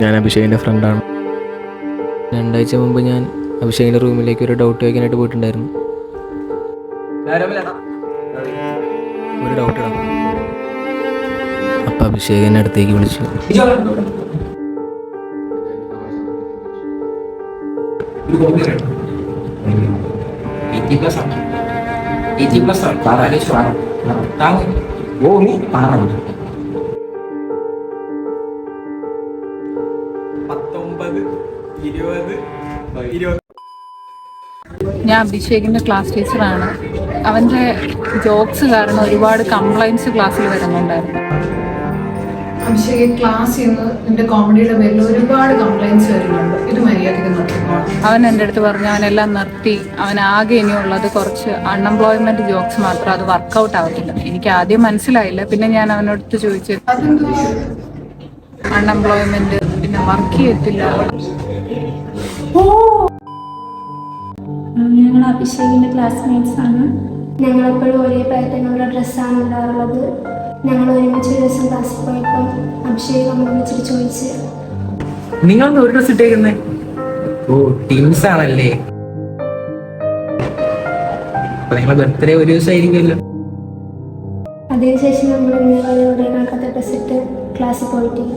ഞാൻ അഭിഷേകിൻ്റെ ഫ്രണ്ടാണ്. 2 ആഴ്ച മുമ്പ് ഞാൻ അഭിഷേകിൻ്റെ റൂമിലേക്ക് ഒരു ഡൗട്ട് ചോദിക്കാനായിട്ട് പോയിട്ടുണ്ടായിരുന്നു. ഒരു ഡൗട്ട് ഇടാം. അപ്പം അഭിഷേക് എന്നെ അടുത്തേക്ക് വിളിച്ചു. ഞാൻ അഭിഷേകിൻ്റെ ക്ലാസ് ടീച്ചറാണ്. അവൻ്റെ ജോബ്സ് കാരണം ഒരുപാട് കംപ്ലൈൻറ്റ്സ് ക്ലാസ്സിൽ വരുന്നുണ്ടായിരുന്നു. അഭിഷേക് ക്ലാസ്സിൽ നിന്ന് എൻ്റെ കോമഡിയുടെ പേരിൽ ഒരുപാട് കംപ്ലൈൻറ്റ്സ് വരുന്നുണ്ട്. ഇത് മര്യാദയ്ക്ക് നിർത്തുന്നു. അവൻ എൻ്റെ അടുത്ത് പറഞ്ഞു അവനെല്ലാം നിർത്തി, അവനാകെ ഇനിയുള്ളത് കുറച്ച് അൺഎംപ്ലോയ്മെൻറ്റ് ജോബ്സ് മാത്രം, അത് വർക്കൗട്ട് ആവത്തില്ല. എനിക്ക് ആദ്യം മനസ്സിലായില്ല. പിന്നെ ഞാൻ അവനടുത്ത് ചോദിച്ചു അൺഎംപ്ലോയ്മെൻറ്റ് പിന്നെ വർക്ക് ചെയ്യത്തില്ല. ഞങ്ങൾ അഭിഷേകിൻ്റെ ക്ലാസ്മേറ്റ്സ് ആണ്. ഞങ്ങളെപ്പോഴും ഒരേ പ്രായത്തിനുള്ള ഡ്രസ്സാണ് ഇടാറുള്ളത്. ഞങ്ങൾ ഒരുമിച്ച് ഒരു ദിവസം ക്ലാസ്സിൽ പോയപ്പോൾ അഭിഷേക് നമ്മൾ വിളിച്ചിട്ട് ചോദിച്ച്, നിങ്ങളൊന്ന് ഒരു ഡ്രസ് ഇട്ടേക്കുന്നേ? ഓ, ടീംസ് ആണല്ലേ. അപ്പൊ നിങ്ങളെ ബർത്ത്ഡേ ഒരു ദിവസമായിരിക്കുമല്ലോ. അതിനുശേഷം നമ്മൾ ഇന്നലെ ഒരേ കണക്കത്തെ ഡ്രസ് ഇട്ട് ക്ലാസ്സിൽ പോയിട്ടില്ല.